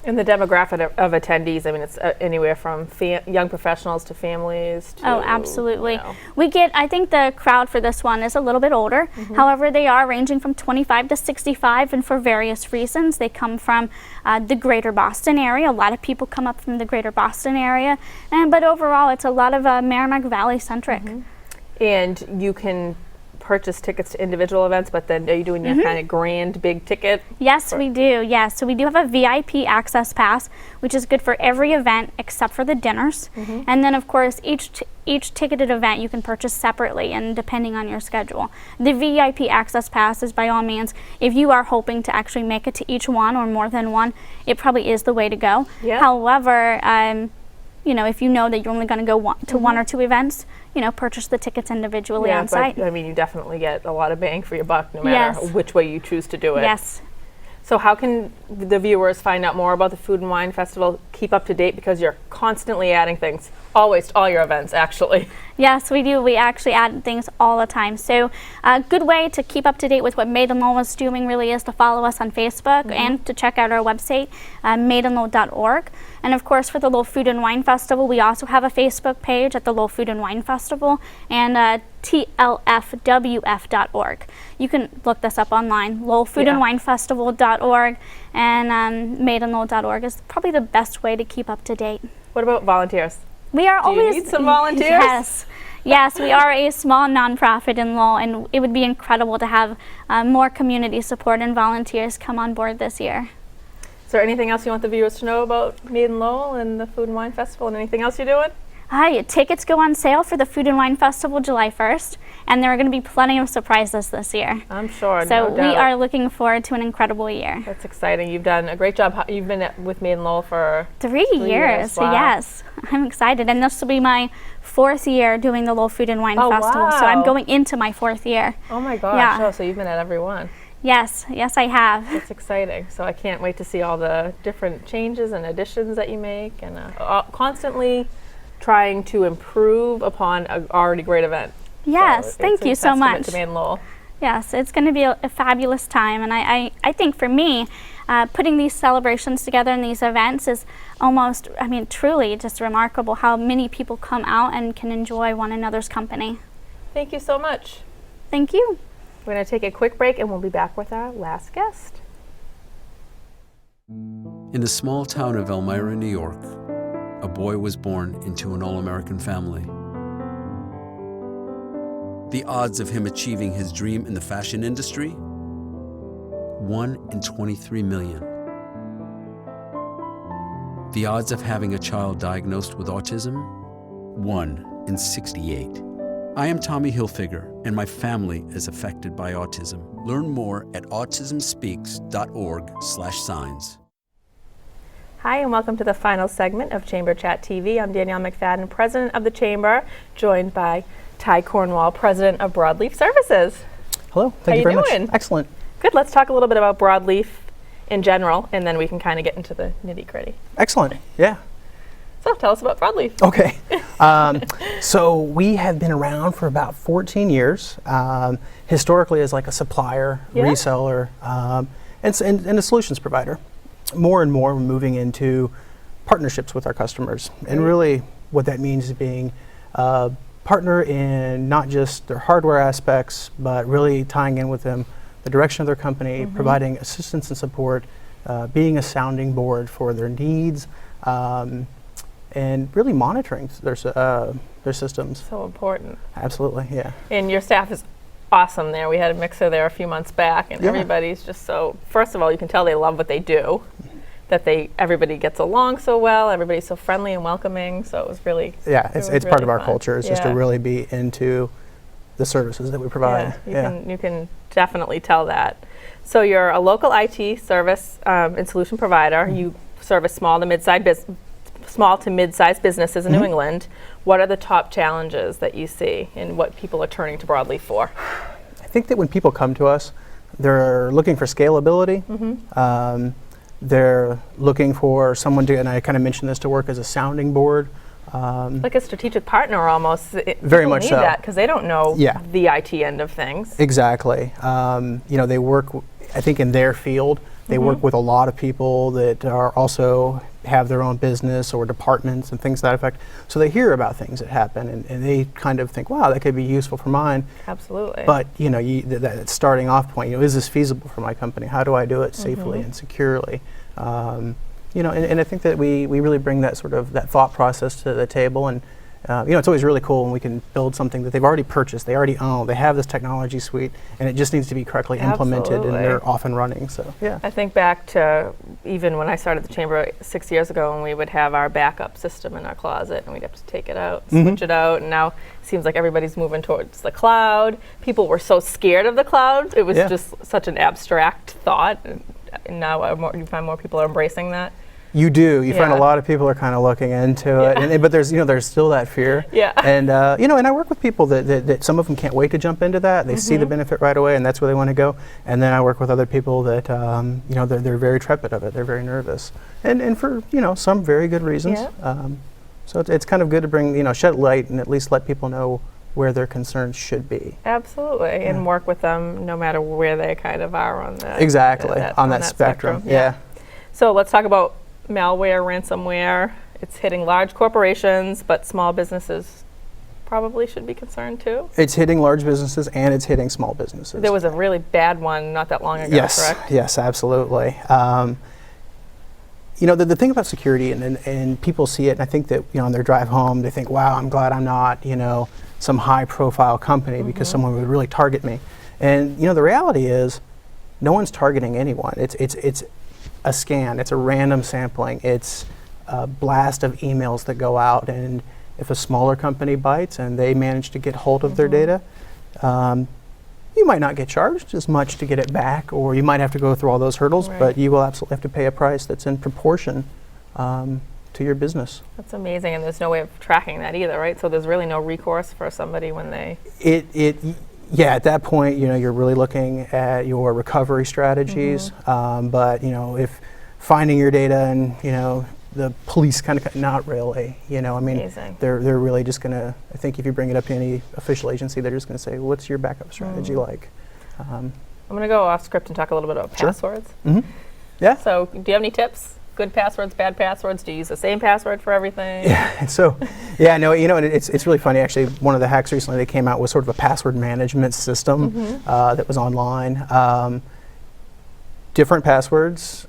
A: And the demographic of attendees, it's anywhere from young professionals to families to...
G: Oh, absolutely. I think the crowd for this one is a little bit older. However, they are ranging from 25 to 65, and for various reasons. They come from the greater Boston area. A lot of people come up from the greater Boston area. But overall, it's a lot of Merrimack Valley centric.
A: And you can purchase tickets to individual events, but then are you doing your kind of grand big ticket?
G: Yes, we do. Yes, so we do have a VIP access pass, which is good for every event except for the dinners. And then, of course, each ticketed event you can purchase separately and depending on your schedule. The VIP access pass is, by all means, if you are hoping to actually make it to each one or more than one, it probably is the way to go.
A: Yeah.
G: However, if you know that you're only going to go to 1 or 2 events, purchase the tickets individually on site.
A: But you definitely get a lot of bang for your buck no matter which way you choose to do it.
G: Yes.
A: So how can the viewers find out more about the Food and Wine Festival, keep up to date, because you're constantly adding things, always to all your events, actually.
G: Yes, we do. We actually add things all the time. So a good way to keep up to date with what Made in Lowell is doing really is to follow us on Facebook and to check out our website, madeinlowell.org. And of course, for the Lowell Food and Wine Festival, we also have a Facebook page at the Lowell Food and Wine Festival, and tlfwf.org. You can look this up online, lowellfoodandwinefestival.org, and madeinlowell.org is probably the best way to keep up to date.
A: What about volunteers?
G: We are
A: Do you
G: always
A: need some volunteers?
G: Yes, we are a small nonprofit in Lowell, and it would be incredible to have more community support and volunteers come on board this year.
A: Is there anything else you want the viewers to know about Made in Lowell and the Food and Wine Festival, and anything else you're doing?
G: Hi, tickets go on sale for the Food and Wine Festival July 1st, and there are going to be plenty of surprises this year.
A: I'm sure.
G: So
A: no
G: we
A: doubt.
G: are looking forward to an incredible year.
A: That's exciting. You've done a great job. You've been with me in Lowell for
G: 3 years.
A: Wow.
G: Yes. I'm excited. And this will be my 4th year doing the Lowell Food and Wine
A: Oh,
G: Festival. So
A: wow.
G: I'm going into my 4th year.
A: Oh my gosh.
G: Yeah.
A: Oh, so you've been at every one.
G: Yes, yes, I have.
A: It's exciting. So I can't wait to see all the different changes and additions that you make, and constantly trying to improve upon an already great event.
G: Yes,
A: So
G: thank
A: it's a
G: you so
A: testament
G: much.
A: to me in Lowell.
G: Yes, it's going to be a fabulous time. And I think for me, putting these celebrations together and these events is almost, I mean, truly just remarkable how many people come out and can enjoy one another's company.
A: Thank you so much.
G: Thank you.
A: We're going to take a quick break and we'll be back with our last guest.
H: In the small town of Elmira, New York, a boy was born into an all-American family. The odds of him achieving his dream in the fashion industry? 1 in 23 million. The odds of having a child diagnosed with autism? 1 in 68. I am Tommy Hilfiger, and my family is affected by autism. Learn more at autismspeaks.org/signs.
A: Hi, and welcome to the final segment of Chamber Chat TV. I'm Danielle McFadden, President of the Chamber, joined by Ty Cornwall, President of Broadleaf Services.
I: Hello,
A: How
I: thank you
A: you
I: very
A: doing?
I: much. Excellent.
A: Good, let's talk a little bit about Broadleaf in general, and then we can kind of get into the nitty-gritty.
I: Excellent. Yeah.
A: So tell us about Broadleaf.
I: Okay. So we have been around for about 14 years, historically as like a supplier,
A: Yeah.
I: reseller, and a solutions provider. More and more we're moving into partnerships with our customers. And really what that means is being a partner in not just their hardware aspects, but really tying in with them the direction of their company, providing assistance and support, being a sounding board for their needs, and really monitoring their systems.
A: So important.
I: Absolutely, yeah.
A: And your staff is awesome there. We had a mixer there a few months back, and
I: Yeah.
A: everybody's just so, first of all, you can tell they love what they do, that everybody gets along so well, everybody's so friendly and welcoming, so it was really
I: Yeah,
A: was
I: it's part
A: really
I: of our
A: fun.
I: culture. It's just to
A: Yeah.
I: really be into the services that we provide.
A: You can definitely tell that. So you're a local IT service and solution provider. You service small to mid-sized businesses in New England. What are the top challenges that you see and what people are turning to Broadleaf for?
I: I think that when people come to us, they're looking for scalability. They're looking for someone to, and I kind of mentioned this, to work as a sounding board.
A: Like a strategic partner almost.
I: Very
A: People
I: much
A: need
I: so.
A: that because they don't know
I: Yeah.
A: the IT end of things.
I: Exactly. They work, I think in their field, they work with a lot of people that are also have their own business or departments and things to that effect. So they hear about things that happen and they kind of think, wow, that could be useful for mine.
A: Absolutely.
I: But, that starting off point, is this feasible for my company? How do I do it safely and securely? And I think that we really bring that sort of that thought process to the table. And, it's always really cool when we can build something that they've already purchased, they already own, they have this technology suite, and it just needs to be correctly implemented and
A: Absolutely.
I: they're off and running. So, yeah.
A: I think back to even when I started the chamber 6 years ago, when we would have our backup system in our closet and we'd have to take it out, switch it out, and now it seems like everybody's moving towards the cloud. People were so scared of the cloud. It was
I: Yeah.
A: just such an abstract thought. And now you find more people are embracing that.
I: You do. You find a
A: Yeah.
I: lot of people are kind of looking into it, but there's still that fear.
A: Yeah.
I: And and I work with people that some of them can't wait to jump into that. They see the benefit right away, and that's where they want to go. And then I work with other people that they're very trepid of it. They're very nervous, and for some very good reasons.
A: Yeah.
I: So it's kind of good to bring shed light and at least let people know where their concerns should be.
A: Absolutely. And work with them no matter where they kind of are on that.
I: Exactly on that spectrum. Yeah.
A: So let's talk about malware, ransomware. It's hitting large corporations, but small businesses probably should be concerned too.
I: It's hitting large businesses and it's hitting small businesses.
A: There was a really bad one not that long ago,
I: Yes,
A: correct?
I: yes, absolutely. The thing about security, and people see it, and I think that on their drive home, they think, wow, I'm glad I'm not some high-profile company because someone would really target me. And the reality is, no one's targeting anyone. It's a scan. It's a random sampling. It's a blast of emails that go out, and if a smaller company bites and they manage to get hold of their data, you might not get charged as much to get it back, or you might have to go through all those hurdles,
A: Right.
I: but you will absolutely have to pay a price that's in proportion to your business.
A: That's amazing, and there's no way of tracking that either, right? So there's really no recourse for somebody when they.
I: Yeah, at that point, you're really looking at your recovery strategies. But if finding your data and the police kind of not really. I mean,
A: Amazing.
I: they're really just gonna. I think if you bring it up to any official agency, they're just gonna say, "What's your backup strategy like?"
A: I'm going to go off script and talk a little bit about
I: Sure.
A: passwords.
I: Yeah.
A: So, do you have any tips? Good passwords, bad passwords? Do you use the same password for everything?
I: Yeah. So, yeah, no, and it's really funny actually. One of the hacks recently that came out was sort of a password management system that was online. Different passwords,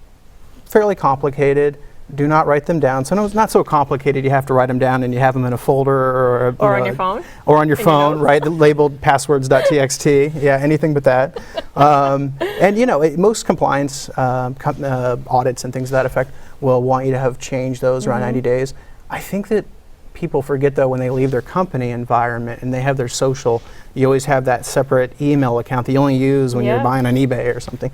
I: fairly complicated. Do not write them down. So no, it's not so complicated. You have to write them down and you have them in a folder or
A: Or on your phone?
I: Or on your
A: In your
I: phone,
A: notes?
I: right? Labeled passwords.txt. Yeah, anything but that. And most compliance audits and things to that effect will want you to have changed those around 90 days. I think that people forget though when they leave their company environment and they have their social, you always have that separate email account that you only use when you're
A: Yeah.
I: buying on eBay or something.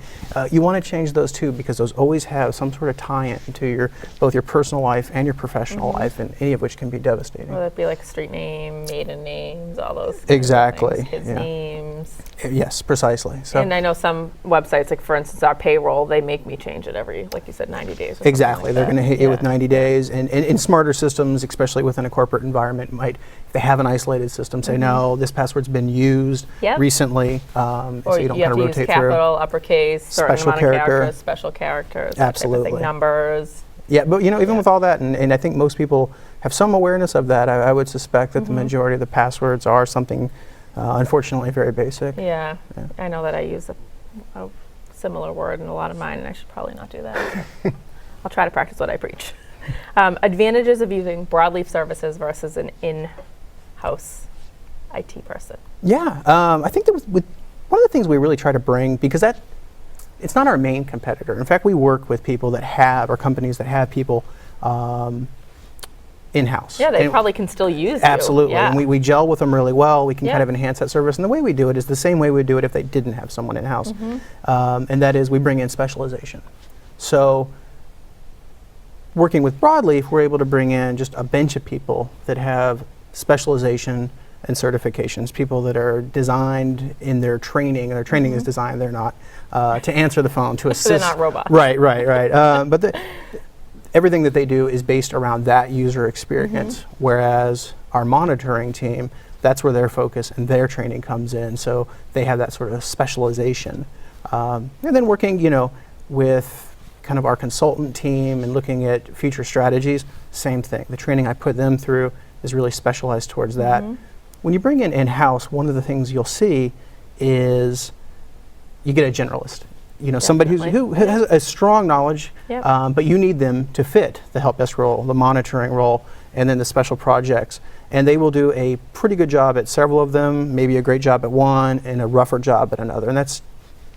I: You want to change those too, because those always have some sort of tie-in to both your personal life and your professional life, and any of which can be devastating.
A: Whether it be like street name, maiden names, all those. kinds of
I: Exactly,
A: things, kids'
I: yeah.
A: names.
I: Yes, precisely. So
A: And I know some websites, like for instance, our payroll, they make me change it every, like you said, 90 days. Or
I: exactly,
A: something
I: they're
A: like
I: going to
A: that.
I: hit you with
A: Yeah.
I: 90 days, and in smarter systems, especially within a corporate environment, might, if they have an isolated system, say no, this password's been used
A: Yep.
I: recently,
A: Or
I: so you don't
A: have
I: kind of
A: to use
I: rotate through.
A: capital, uppercase, certain
I: Special
A: amount of
I: character.
A: characters, special characters, that type of
I: Absolutely.
A: thing, numbers.
I: Yeah, but even
A: Yeah.
I: with all that, and I think most people have some awareness of that, I would suspect that the majority of the passwords are something, unfortunately, very basic.
A: Yeah.
I: Yeah.
A: I know that I use a similar word in a lot of mine, and I should probably not do that. I'll try to practice what I preach. Advantages of using broadleaf services versus an in-house IT person.
I: Yeah, I think that with one of the things we really try to bring, because it's not our main competitor. In fact, we work with people that have, or companies that have people in-house.
A: Yeah, they
I: And-
A: probably can still use you.
I: Absolutely,
A: Yeah.
I: and we gel with them really well. We can
A: Yeah.
I: kind of enhance that service, and the way we do it is the same way we would do it if they didn't have someone in-house, and that is we bring in specialization. So working with Broadleaf, we're able to bring in just a bench of people that have specialization and certifications, people that are designed in their training, and their training is designed, they're not, to answer the phone, to assist.
A: They're not robots.
I: Right. But everything that they do is based around that user experience, whereas our monitoring team, that's where their focus and their training comes in. So they have that sort of specialization. And then working, with kind of our consultant team and looking at future strategies, same thing. The training I put them through is really specialized towards that. When you bring in-house, one of the things you'll see is you get a generalist. Somebody who has a strong knowledge,
A: Yep.
I: but you need them to fit the help desk role, the monitoring role, and then the special projects. And they will do a pretty good job at several of them, maybe a great job at one, and a rougher job at another. And that's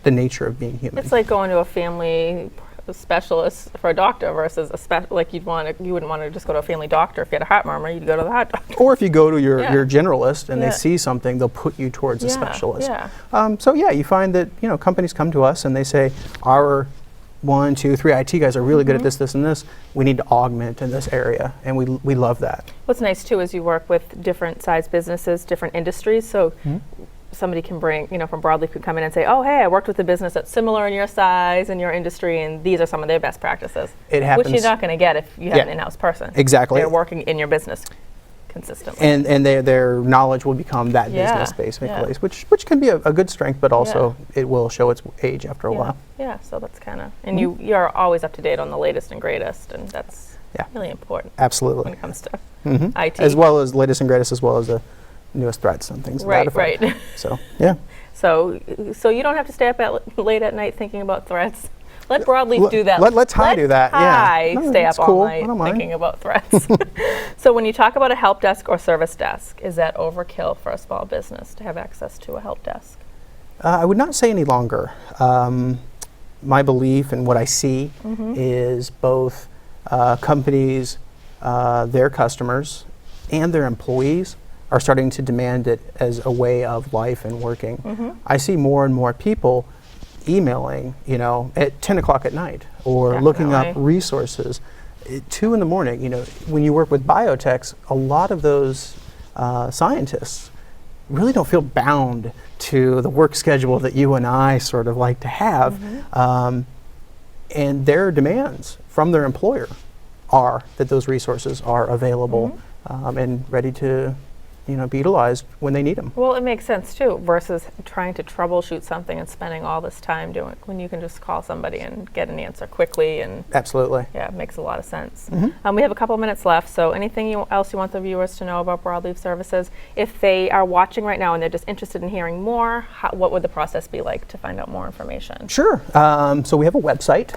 I: the nature of being human.
A: It's like going to a family specialist for a doctor versus like you wouldn't want to just go to a family doctor if you had a heart murmur. You'd go to the heart doctor.
I: Or if you go to your,
A: Yeah.
I: your generalist and
A: Yeah.
I: they see something, they'll put you towards a specialist.
A: Yeah.
I: So yeah, you find that companies come to us and they say, our 1, 2, 3 IT guys are really good at this, this, and this. We need to augment in this area, and we love that.
A: What's nice too is you work with different size businesses, different industries. So somebody can bring, from Broadleaf could come in and say, oh, hey, I worked with a business that's similar in your size and your industry, and these are some of their best practices.
I: It happens.
A: Which you're not going to get if you have an
I: Yeah.
A: in-house person.
I: Exactly.
A: They're working in your business consistently.
I: And their knowledge will become that
A: Yeah,
I: business basically,
A: yeah.
I: which can be a good strength, but also it will show its age after a
A: yeah.
I: while.
A: Yeah, so that's kind of, and you're always up to date on the latest and greatest, and that's
I: Yeah.
A: really important
I: Absolutely.
A: when it comes to
I: Mhm.
A: IT.
I: As well as latest and greatest, as well as the newest threats and things. to that
A: Right,
I: effect.
A: right.
I: So yeah.
A: So you don't have to stay up late at night thinking about threats. Let Broadleaf do that.
I: Let Ty do that, yeah.
A: Ty
I: No,
A: stay
I: that's
A: up
I: cool.
A: all
I: I
A: night
I: don't mind.
A: thinking about threats. So when you talk about a help desk or service desk, is that overkill for a small business to have access to a help desk?
I: I would not say any longer. My belief and what I see is both companies, their customers, and their employees are starting to demand it as a way of life and working. I see more and more people emailing, at 10 o'clock at night, or looking up
A: Definitely.
I: resources at 2 in the morning. When you work with biotechs, a lot of those scientists really don't feel bound to the work schedule that you and I sort of like to have. And their demands from their employer are that those resources are available and ready to be utilized when they need them.
A: Well, it makes sense too, versus trying to troubleshoot something and spending all this time doing it, when you can just call somebody and get an answer quickly. And
I: Absolutely.
A: yeah, it makes a lot of sense. We have a couple minutes left, so anything else you want the viewers to know about Broadleaf Services? If they are watching right now and they're just interested in hearing more, what would the process be like to find out more information?
I: Sure. So we have a website.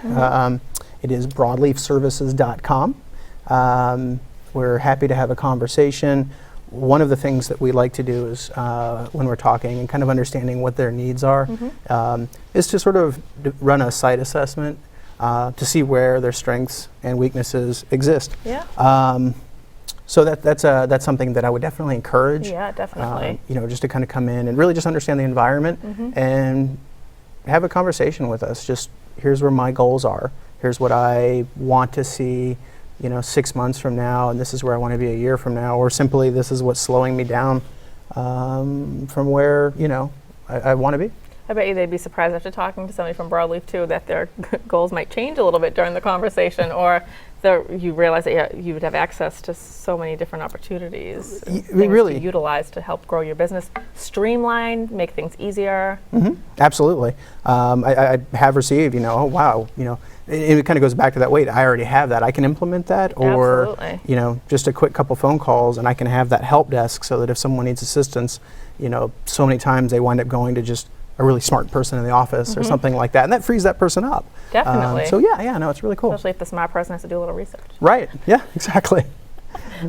I: It is broadleafservices.com. We're happy to have a conversation. One of the things that we like to do is, when we're talking and kind of understanding what their needs are, is to sort of run a site assessment to see where their strengths and weaknesses exist.
A: Yeah.
I: So that's something that I would definitely encourage.
A: Yeah, definitely.
I: Just to kind of come in and really just understand the environment and have a conversation with us. Just here's where my goals are. Here's what I want to see 6 months from now, and this is where I want to be a year from now, or simply this is what's slowing me down from where I want to be.
A: I bet you they'd be surprised after talking to somebody from Broadleaf too that their goals might change a little bit during the conversation, or you realize that you would have access to so many different opportunities, and things
I: really
A: to utilize to help grow your business, streamline, make things easier.
I: Absolutely. I have received, oh wow, it kind of goes back to that. Wait, I already have that. I can implement that, or
A: Absolutely.
I: Just a quick couple phone calls, and I can have that help desk so that if someone needs assistance, so many times they wind up going to just a really smart person in the office or something like that, and that frees that person up.
A: Definitely.
I: So no, it's really cool.
A: Especially if the smart person has to do a little research.
I: Right. Yeah. Exactly.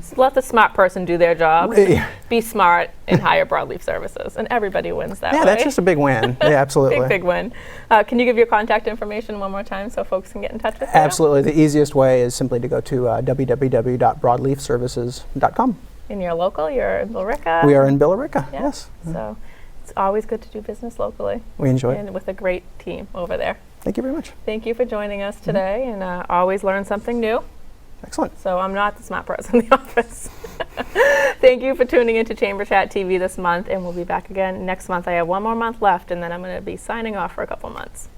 A: So let the smart person do their job.
I: Yeah.
A: Be smart and hire Broadleaf Services, and everybody wins that way.
I: Yeah, that's just a big win. Yeah, absolutely.
A: Big win. Can you give your contact information one more time so folks can get in touch with you?
I: Absolutely. The easiest way is simply to go to www.broadleafservices.com.
A: And you're local? You're in Billerica?
I: We are in Billerica,
A: Yeah.
I: yes.
A: So it's always good to do business locally.
I: We enjoy it.
A: And with a great team over there.
I: Thank you very much.
A: Thank you for joining us today, and always learn something new.
I: Excellent.
A: So I'm not the smart person in the office. Thank you for tuning into Chamber Chat TV this month, and we'll be back again next month. I have one more month left, and then I'm going to be signing off for a couple months.